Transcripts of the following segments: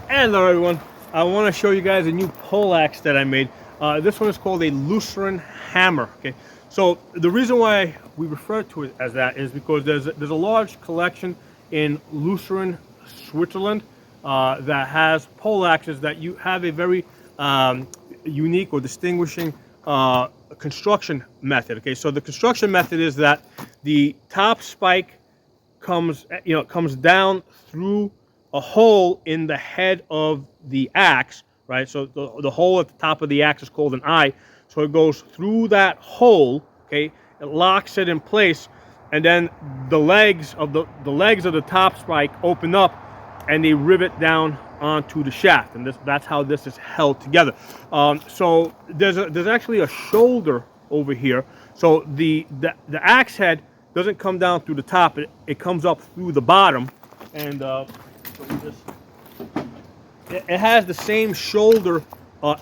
Hello everyone, I want to show you guys a new poleaxe that I made. This one is called a Lucerne hammer. Okay, so the reason why we refer to it as that is because there's a large collection in Lucerne, Switzerland, that has poleaxes that you have a very unique or distinguishing construction method. Okay, so the construction method is that the top spike comes down through a hole in the head of the axe, right? So the hole at the top of the axe is called an eye. So it goes through that hole, okay? It locks it in place, and then the legs of the top spike open up, and they rivet down onto the shaft, and that's how this is held together. So there's actually a shoulder over here. So the axe head doesn't come down through the top; it comes up through the bottom, and it has the same shoulder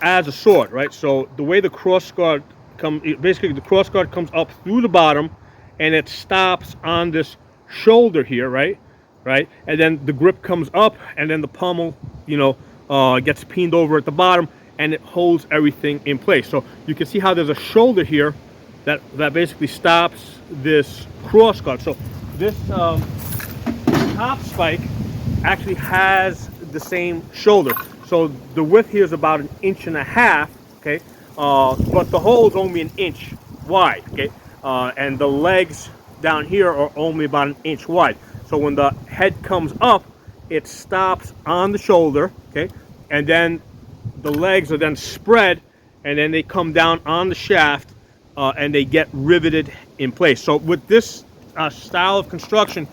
as a sword, right? So the way the cross guard basically the cross guard comes up through the bottom, and it stops on this shoulder here, right? Right, and then the grip comes up, and then the pommel, gets pinned over at the bottom, and it holds everything in place. So you can see how there's a shoulder here that basically stops this cross guard. So this top spike actually has the same shoulder. So the width here is about 1.5 inches, okay? But the hole is only 1 inch wide, okay? And the legs down here are only about 1 inch wide. So when the head comes up, it stops on the shoulder, okay? And then the legs are then spread, and then they come down on the shaft, and they get riveted in place. So with this style of construction,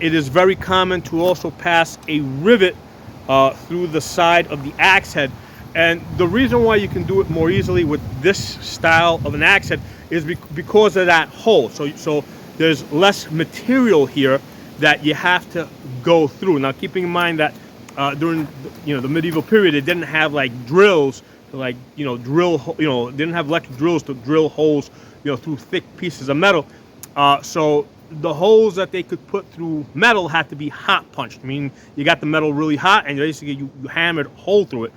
it is very common to also pass a rivet through the side of the axe head. And the reason why you can do it more easily with this style of an axe head is because of that hole. So there's less material here that you have to go through. Now, keeping in mind that during the medieval period, it didn't have like drills to didn't have electric drills to drill holes through thick pieces of metal. So the holes that they could put through metal had to be hot punched. I mean, you got the metal really hot, and basically you hammered a hole through it.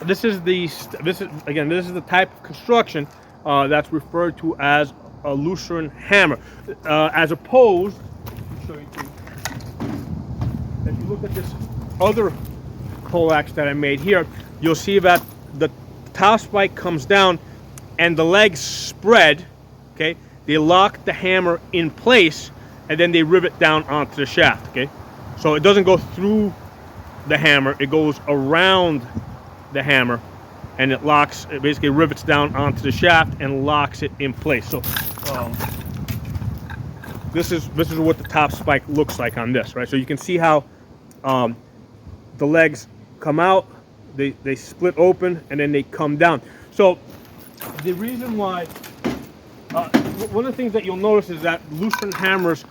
This is the type of construction that's referred to as a Lucerne hammer, as opposed. Show you too. If you look at this other poleaxe that I made here, you'll see that the top spike comes down and the legs spread. Okay, they lock the hammer in place, and then they rivet down onto the shaft. Okay, so it doesn't go through the hammer; it goes around the hammer, and it basically rivets down onto the shaft and locks it in place. So this is what the top spike looks like on this, right? So you can see how the legs come out, they split open, and then they come down. So the reason why, one of the things that you'll notice is that Lucerne hammers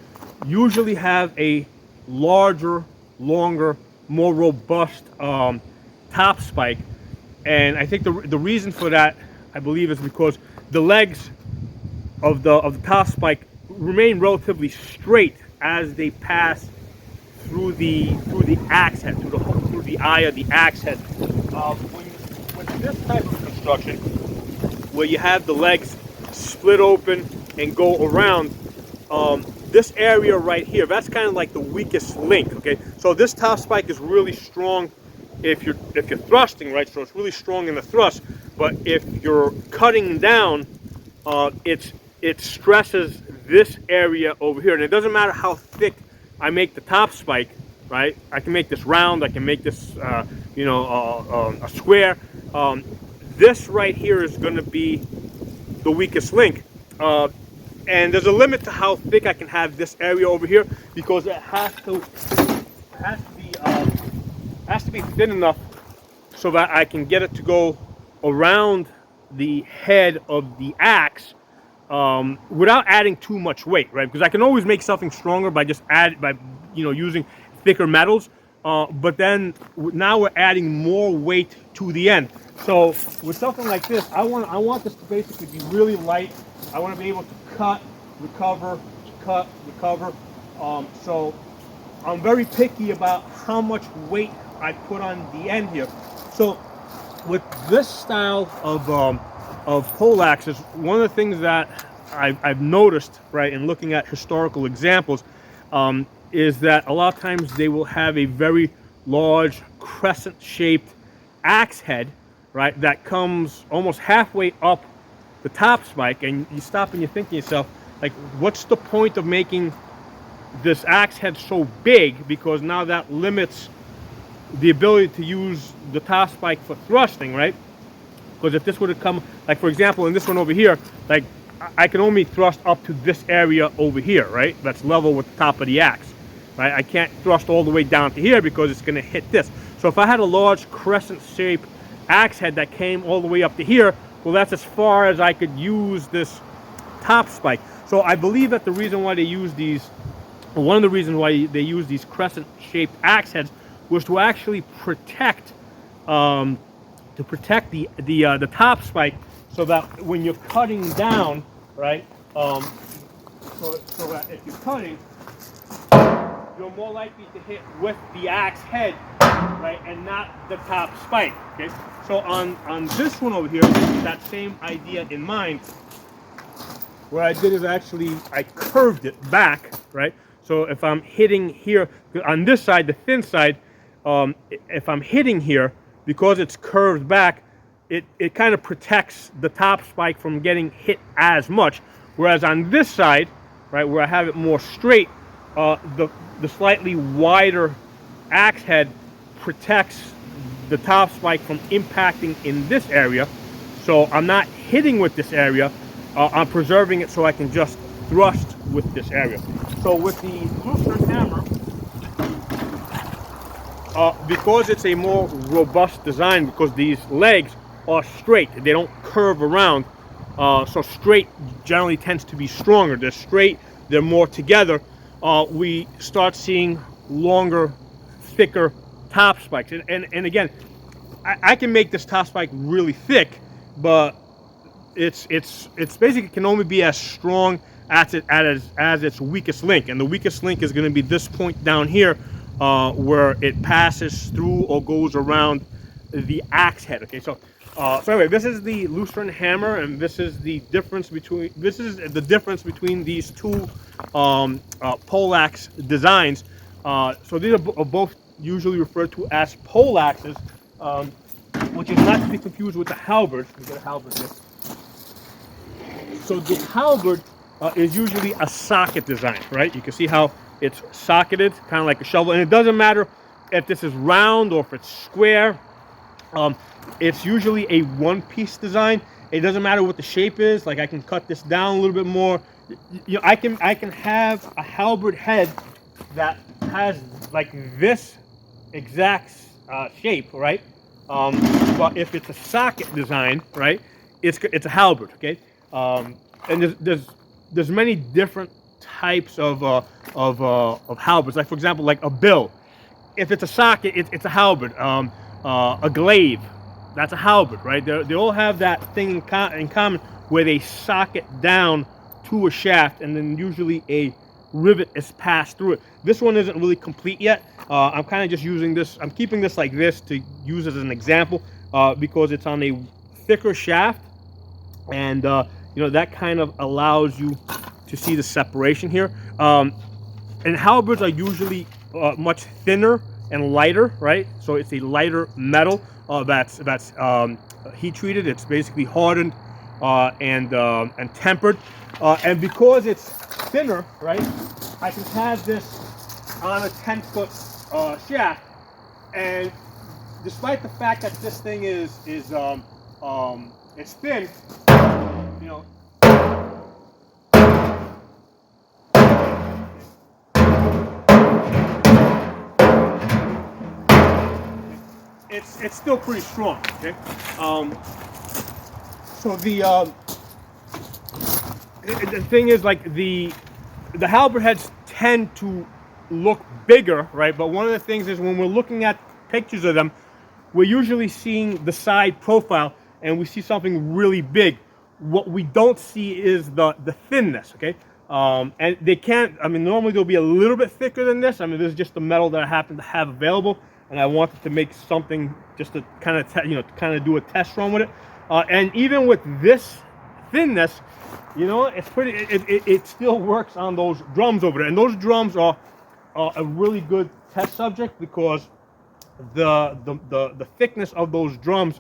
usually have a larger, longer, more robust top spike, and I think the reason for that, I believe, is because the legs of the top spike remain relatively straight as they pass through the axe head, through the eye of the axe head. With this type of construction, where you have the legs split open and go around, this area right here, that's kind of like the weakest link. Okay, so this top spike is really strong if you're thrusting, right? So it's really strong in the thrust. But if you're cutting down, it stresses this area over here, and it doesn't matter how thick I make the top spike, right? I can make this round, I can make this a square. This right here is going to be the weakest link, and there's a limit to how thick I can have this area over here, because it has to be thin enough so that I can get it to go around the head of the axe without adding too much weight, right? Because I can always make something stronger by using thicker metals, but then now we're adding more weight to the end. So with something like this, I want this to basically be really light. I want to be able to cut, recover. So I'm very picky about how much weight I put on the end here. So with this style of poleaxes, one of the things that I've noticed, right, in looking at historical examples, is that a lot of times they will have a very large crescent-shaped axe head, right, that comes almost halfway up the top spike, and you stop and you think to yourself, like, what's the point of making this axe head so big? Because now that limits the ability to use the top spike for thrusting, right? Because if this would have come, like for example, in this one over here, like I can only thrust up to this area over here, right? That's level with the top of the axe, right? I can't thrust all the way down to here because it's going to hit this. So if I had a large crescent-shaped axe head that came all the way up to here, well, that's as far as I could use this top spike. So I believe that the reason why they use these, one of the reasons why they use these crescent-shaped axe heads was to actually protect, the top spike, so that when you're cutting down, right, so that if you're cutting, you're more likely to hit with the axe head, right, and not the top spike. Okay, so on this one over here, with that same idea in mind, what I did is actually I curved it back, right. So if I'm hitting here on this side, the thin side, if I'm hitting here, because it's curved back, it kind of protects the top spike from getting hit as much. Whereas on this side, right, where I have it more straight, the slightly wider axe head protects the top spike from impacting in this area. So I'm not hitting with this area, I'm preserving it so I can just thrust with this area. So with the Lucerne hammer, because it's a more robust design, because these legs are straight, they don't curve around, so straight generally tends to be stronger. They're straight, they're more together. We start seeing longer, thicker top spikes. And again, I can make this top spike really thick, but it's basically can only be as strong as its weakest link, and the weakest link is going to be this point down here, where it passes through or goes around the axe head. Okay, so anyway, this is the Lucerne hammer, and this is the difference between these two poleaxe designs. So these are both usually referred to as poleaxes, which is not to be confused with the halberd. We get a halberd here. So the halberd is usually a socket design, right? You can see how it's socketed, kind of like a shovel, and it doesn't matter if this is round or if it's square. It's usually a one-piece design. It doesn't matter what the shape is. Like I can cut this down a little bit more. You know, I can have a halberd head that has like this exact shape, right? But if it's a socket design, right, it's a halberd, okay? And there's many different types of halberds. Like for example, like a bill. If it's a socket, it's a halberd. A glaive, that's a halberd, right? They all have that thing in common where they socket down to a shaft, and then usually a rivet is passed through it. This one isn't really complete yet. I'm kind of just using this. I'm keeping this like this to use as an example, because it's on a thicker shaft, and you know, that kind of allows you to see the separation here. And halberds are usually much thinner and lighter, right? So it's a lighter metal that's heat treated. It's basically hardened and tempered. And because it's thinner, right, I can have this on a 10-foot shaft, and despite the fact that this thing is it's thin, you know, it's still pretty strong. Okay, so the thing is, like the halberd heads tend to look bigger, right? But one of the things is when we're looking at pictures of them, we're usually seeing the side profile, and we see something really big. What we don't see is the thinness, okay? And they can't, I mean, normally they'll be a little bit thicker than this. I mean, this is just the metal that I happen to have available. and I wanted to make something just to kind of do a test run with it. And even with this thinness, it's pretty. It still works on those drums over there, and those drums are a really good test subject because the thickness of those drums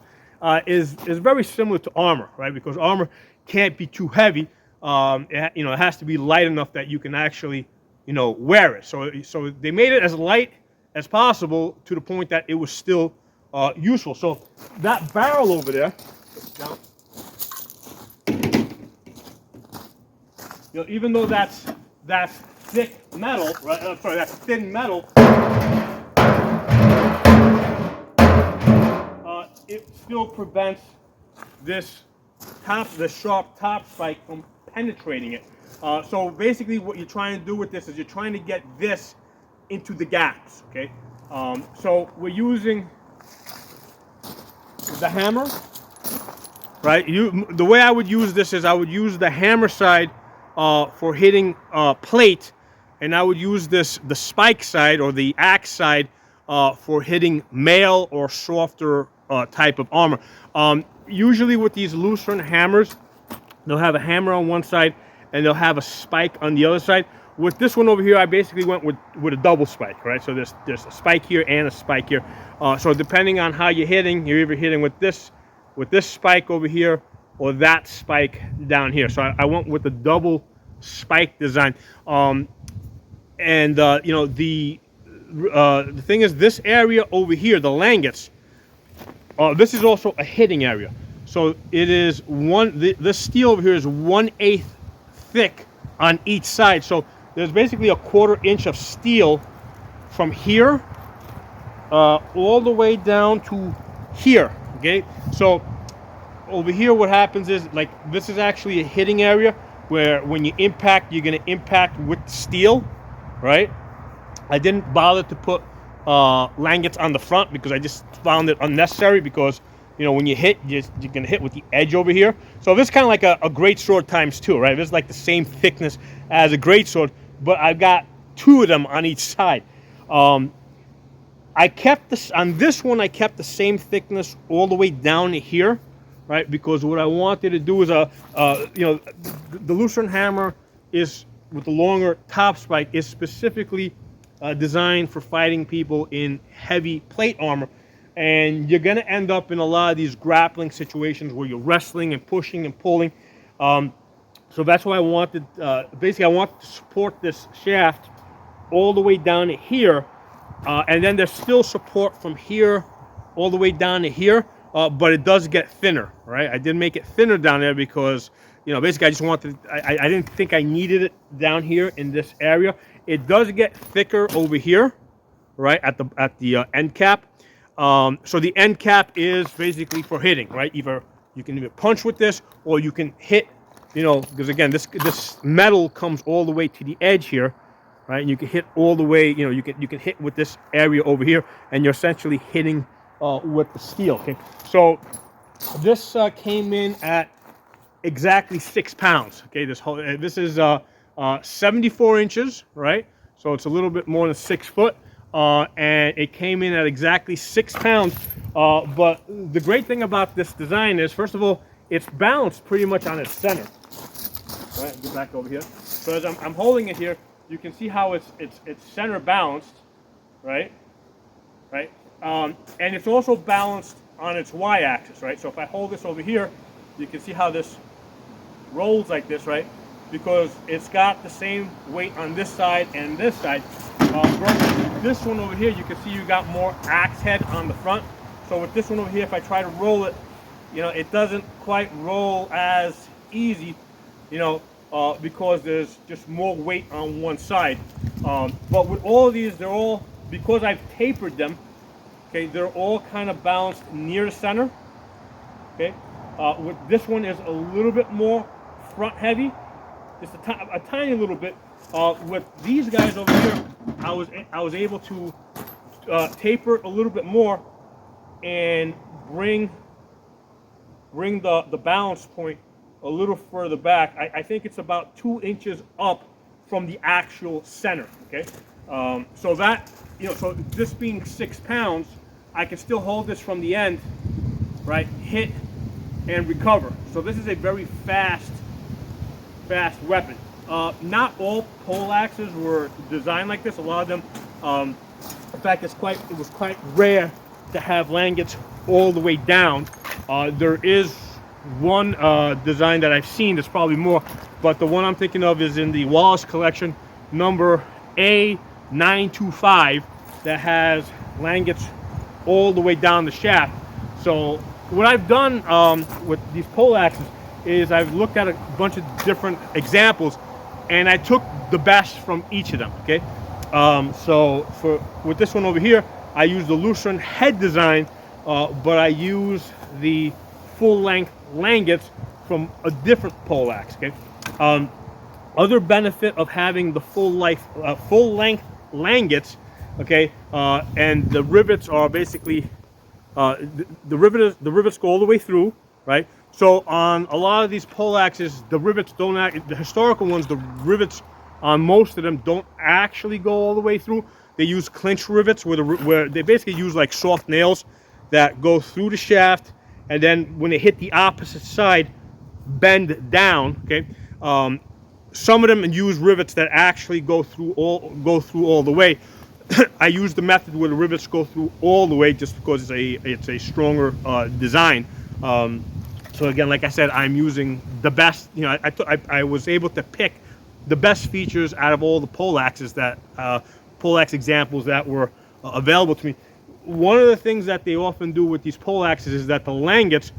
is very similar to armor, right? Because armor can't be too heavy. It has to be light enough that you can actually wear it. So they made it as light as possible to the point that it was still useful. So that barrel over there, even though that's thick metal, right? Sorry, that's thin metal. It still prevents this sharp top spike from penetrating it. So basically, what you're trying to do with this is you're trying to get this into the gaps. Okay. So we're using the hammer, right? The way I would use this is I would use the hammer side for hitting plate, and I would use the spike side or the axe side for hitting mail or softer type of armor. Usually with these Lucerne hammers, they'll have a hammer on one side and they'll have a spike on the other side. With this one over here, I basically went with a double spike, right? So there's a spike here and a spike here. So depending on how you're hitting, you're either hitting with this spike over here or that spike down here. So I went with the double spike design. The thing is, this area over here, the langets, this is also a hitting area. So it is this steel over here is 1/8 thick on each side. So there's basically a 1/4 inch of steel from here all the way down to here. Okay, so over here what happens is, like, this is actually a hitting area where when you impact, you're going to impact with steel, right? I didn't bother to put langets on the front because I just found it unnecessary, because when you hit, you're going to hit with the edge over here. So this is kind of like a greatsword times 2, right? This is like the same thickness as a greatsword, but I've got 2 of them on each side. I kept this on this one. I kept the same thickness all the way down here, right? Because what I wanted to do is the Lucerne hammer is, with the longer top spike, is specifically designed for fighting people in heavy plate armor. And you're going to end up in a lot of these grappling situations where you're wrestling and pushing and pulling. So that's why I wanted, basically I wanted to support this shaft all the way down to here. And then there's still support from here all the way down to here. But it does get thinner, right? I did make it thinner down there because, basically I just wanted, I didn't think I needed it down here in this area. It does get thicker over here, right, at the end cap. So the end cap is basically for hitting, right? Either you can either punch with this, or you can hit, because again, this metal comes all the way to the edge here, right? And you can hit all the way, you can hit with this area over here, and you're essentially hitting with the steel. Okay, so this came in at exactly 6 pounds. Okay, this is 74 inches, right? So it's a little bit more than 6 foot. And it came in at exactly 6 pounds. But the great thing about this design is, first of all, it's balanced pretty much on its center. All right, go back over here. So as I'm holding it here, you can see how it's center balanced, right? Right. And it's also balanced on its y-axis, right? So if I hold this over here, you can see how this rolls like this, right? Because it's got the same weight on this side and this side. Versus this one over here, you can see you got more axe head on the front. So with this one over here, if I try to roll it, it doesn't quite roll as easy, because there's just more weight on one side. But with all of these, they're all, because I've tapered them, okay, they're all kind of balanced near the center. Okay, with this one is a little bit more front heavy, just a tiny little bit. With these guys over here, I was able to taper a little bit more and bring the balance point a little further back. I think it's about 2 inches up from the actual center. Okay, so that you know, so this being 6 pounds, I can still hold this from the end, right? Hit and recover. So this is a very fast weapon. Not all poleaxes were designed like this. A lot of them, in fact, it was quite rare to have langets all the way down. There is one design that I've seen, there's probably more, but the one I'm thinking of is in the Wallace collection, number A925, that has langets all the way down the shaft. So what I've done with these poleaxes is I've looked at a bunch of different examples, and I took the best from each of them. Okay, so with this one over here, I used the Lucerne head design, but I use the full-length langets from a different poleaxe. Okay, other benefit of having the full-length langets, okay, and the rivets are basically the rivets go all the way through, right? So on a lot of these poleaxes, the rivets don't the historical ones, the rivets on most of them don't actually go all the way through. They use clinch rivets where they basically use like soft nails that go through the shaft, and then when they hit the opposite side, bend down. Okay, some of them use rivets that actually go through all the way. I use the method where the rivets go through all the way, just because it's a stronger design. So again, like I said, I'm using the best. You know, I was able to pick the best features out of all the poleaxes poleaxe examples that were available to me. One of the things that they often do with these poleaxes is that the langets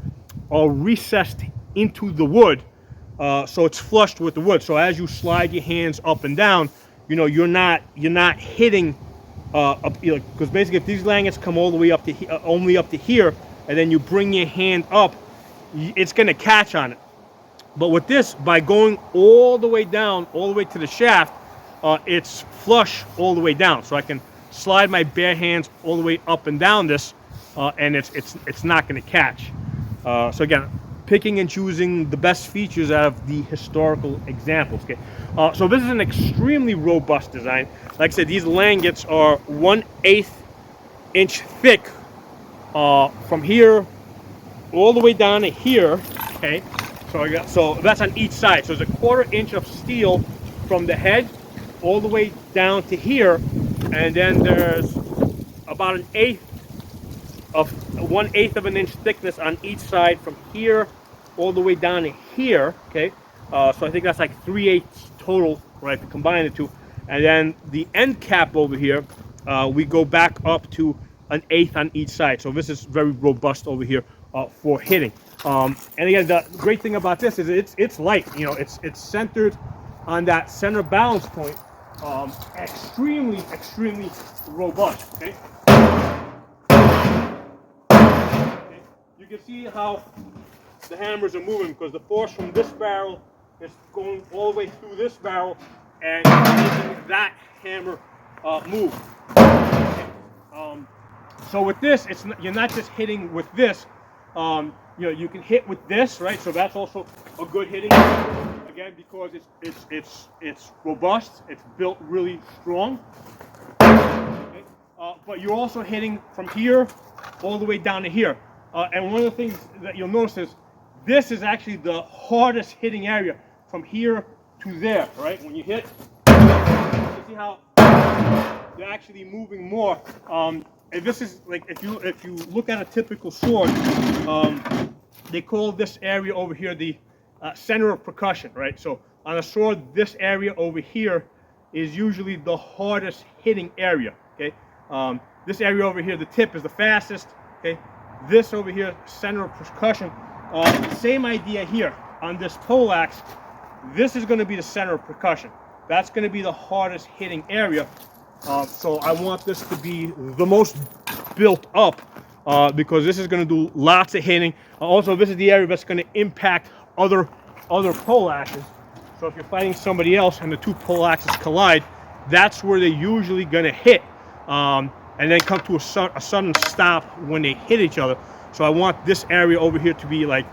are recessed into the wood, so it's flushed with the wood. So as you slide your hands up and down, you know, you're not hitting because basically if these langets come all the way up to only up to here, and then you bring your hand up, it's going to catch on it. But with this, by going all the way down, all the way to the shaft, it's flush all the way down. So I can slide my bare hands all the way up and down this, and it's not going to catch. So again, picking and choosing the best features out of the historical examples. Okay, so this is an extremely robust design. Like I said, these langets are 1/8 inch thick from here all the way down to here. Okay, so that's on each side. So there's a 1/4 inch of steel from the head all the way down to here, and then there's about 1/8 of an inch thickness on each side from here all the way down to here. Okay, so I think that's like 3/8 total, right, to combine the two. And then the end cap over here, we go back up to 1/8 on each side. So this is very robust over here for hitting. And again, the great thing about this is it's light. You know, it's centered on that center balance point. Extremely robust. Okay. You can see how the hammers are moving, because the force from this barrel is going all the way through this barrel and making that hammer move. Okay. So with this, you're not just hitting with this. You know, you can hit with this, right? So that's also a good hitting, again, because it's robust. It's built really strong. Okay. But you're also hitting from here all the way down to here. And one of the things that you'll notice is this is actually the hardest hitting area, from here to there, right? When you hit, you see how they're actually moving more. And this is like, if you look at a typical sword, they call this area over here the center of percussion, right? So on a sword, this area over here is usually the hardest hitting area. Okay, this area over here, the tip, is the fastest. Okay, this over here, center of percussion. Same idea here on this poleaxe. This is going to be the center of percussion. That's going to be the hardest hitting area. So I want this to be the most built up, because this is going to do lots of hitting. Also, this is the area that's going to impact other poleaxes. So if you're fighting somebody else and the two poleaxes collide, that's where they're usually going to hit, and then come to a sudden stop when they hit each other. So I want this area over here to be like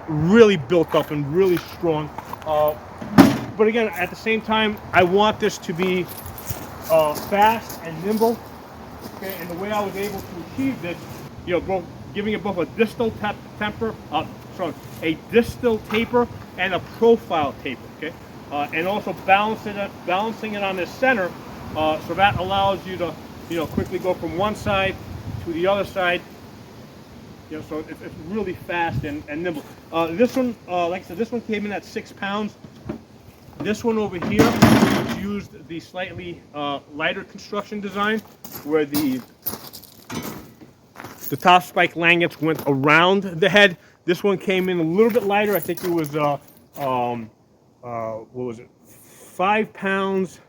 really built up and really strong. But again, at the same time, I want this to be fast and nimble. Okay, and the way I was able to achieve this, you know, both giving it both a distal a distal taper and a profile taper. Okay, and also balancing it on the center, so that allows you to, you know, quickly go from one side to the other side. You know, so it's really fast and nimble. This one, like I said, this one came in at 6 pounds. This one over here used the slightly lighter construction design, where the top spike lanyards went around the head. This one came in a little bit lighter. I think it was what was it? 5 pounds,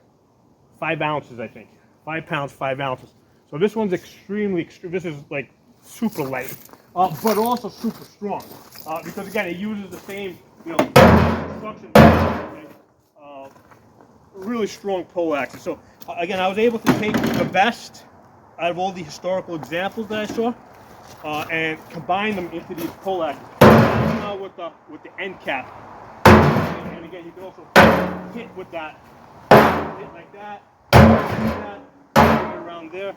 5 ounces. I think 5 pounds, 5 ounces. So this one's extremely. This is like super light, but also super strong, because again it uses the same, you know, construction. Really strong poleaxe. So again, I was able to take the best out of all the historical examples that I saw, and combine them into these poleaxes. Now with the end cap, and again you can also hit with that, hit like that, around there.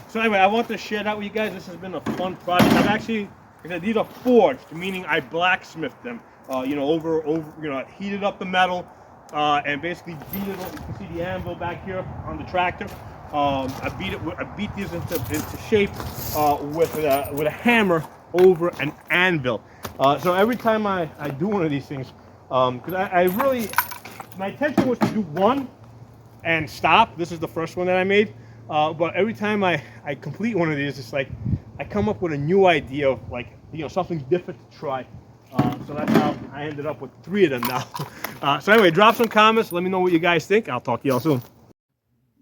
So anyway, I want to share that with you guys. This has been a fun project. I've actually, these are forged, meaning I blacksmithed them. You know, you know, heated up the metal, and basically beat it. You can see the anvil back here on the tractor. I beat these into shape with a hammer over an anvil. So every time I do one of these things, because I really, my intention was to do one and stop. This is the first one that I made. But every time I complete one of these, it's like I come up with a new idea of, like, you know, something different to try. So that's how I ended up with 3 of them now. So anyway, drop some comments. Let me know what you guys think. I'll talk to y'all soon.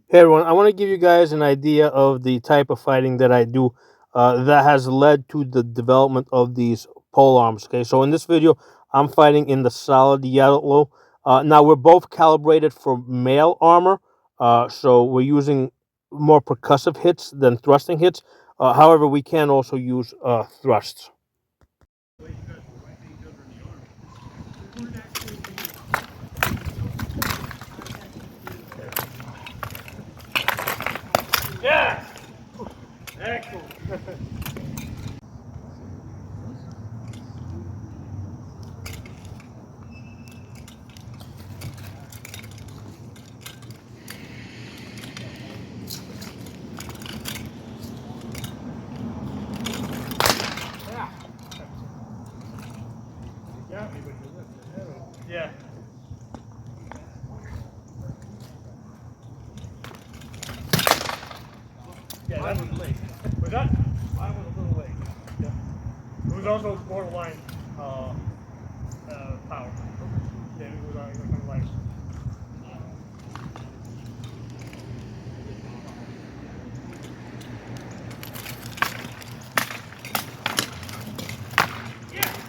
Hey everyone, I want to give you guys an idea of the type of fighting that I do that has led to the development of these pole arms. Okay, so in this video, I'm fighting in the solid yellow. Now we're both calibrated for male armor, so we're using more percussive hits than thrusting hits. However, we can also use thrusts. Yeah! Excellent. Yeah. Yeah, that was late. Was that? I was a little late. Yeah. It was also borderline power. Yeah, it was kind of light.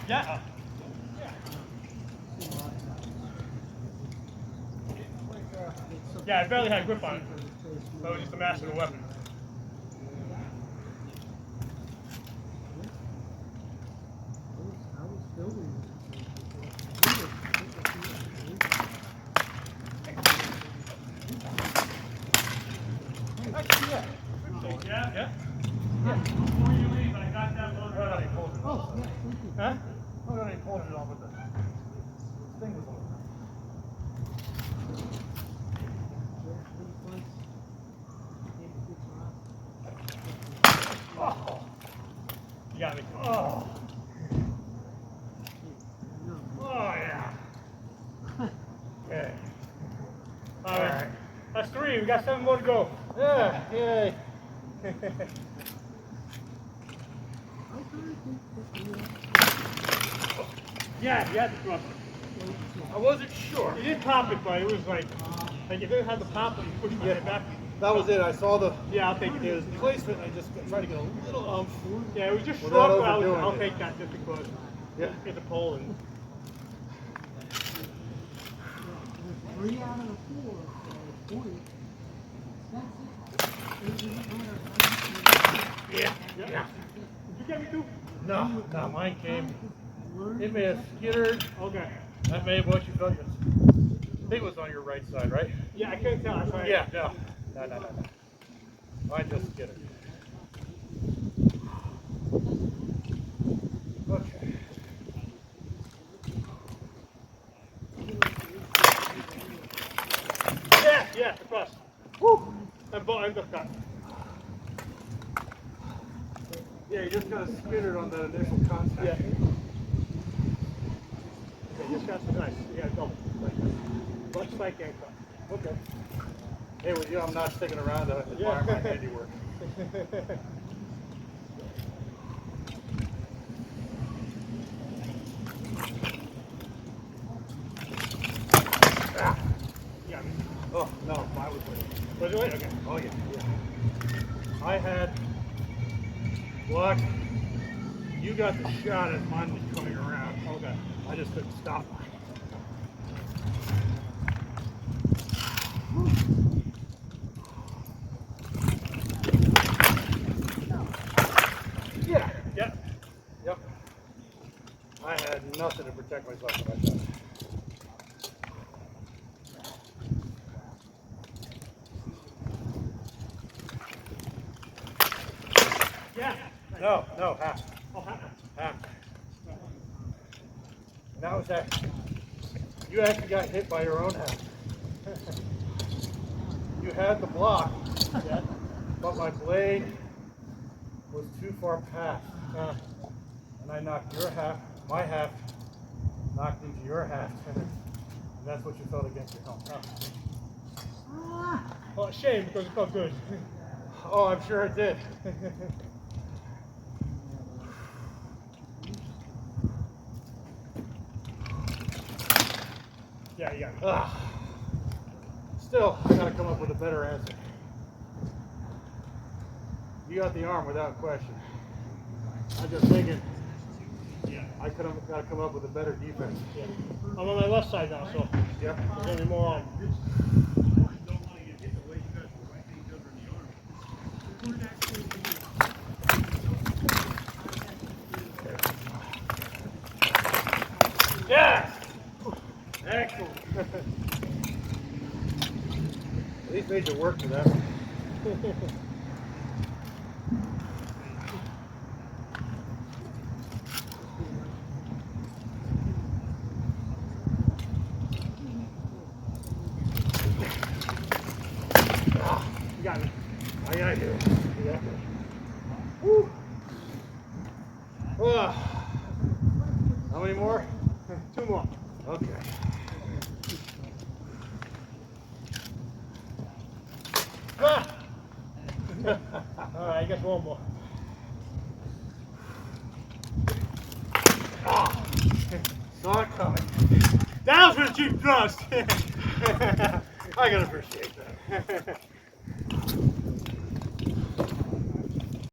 Yeah. Yeah, I barely had grip on it. So it was just a massive weapon. Yeah. Before you leave, I got that motor out. Oh, yeah, thank you. Huh? Oh, no, they pulled it off with the thing was over. Oh. You got me. Oh. Oh, yeah. Okay. All right. That's 3. We got 7 more to go. Yeah. Yay. Yeah, you had to drop it. I wasn't sure. You did pop it, but it was like you didn't have the pop and you pushed my head back. That was it. I saw the I'll take it. It was placement. I just tried to get a little Yeah, it was just without shrunk, but overdoing I'll it. take that just because. Yeah. Get the pole and. 3 out of the 4 points. That's it. Yeah. Did you get me too? No, mine came. It may have skittered. Okay. That may have what you felt. I think it was on your right side, right? Yeah, I couldn't tell. That's right. Yeah. No. I just get it. Okay. Yeah, across. Woo! I'm just cut. Yeah, you just gotta spin it on that initial contact. Yeah. Yeah, just got some nice. Yeah, double. Left strike and cut. Okay. Hey, with you, I'm not sticking around to admire my handiwork. Yeah. Oh, no, mine was waiting. Was it right? Okay. Oh, yeah. I had block. You got the shot as mine was coming around. Okay. I just couldn't stop mine. Yeah. Yeah. Yep. I had nothing to protect myself from that shot. Yeah. No, half. Oh, Half. And that was that. You actually got hit by your own half. You had the block, yeah. but my blade was too far past. And I knocked your half, my half, knocked into your half. And that's what you felt against your helm. Well, shame because it felt good. Oh, I'm sure it did. Yeah, yeah. Still, I gotta come up with a better answer. You got the arm without question. I'm just thinking, I could have got to come up with a better defense. Yeah. I'm on my left side now, so Yep. there's gonna be more on. Yeah. Excellent. At least made you work for that. You got me. I do. Yeah. Woo. How many more? 2 more. Okay. Ah! All right, I guess 1 more. Saw it coming. That was for the cheap thrust. I can appreciate that.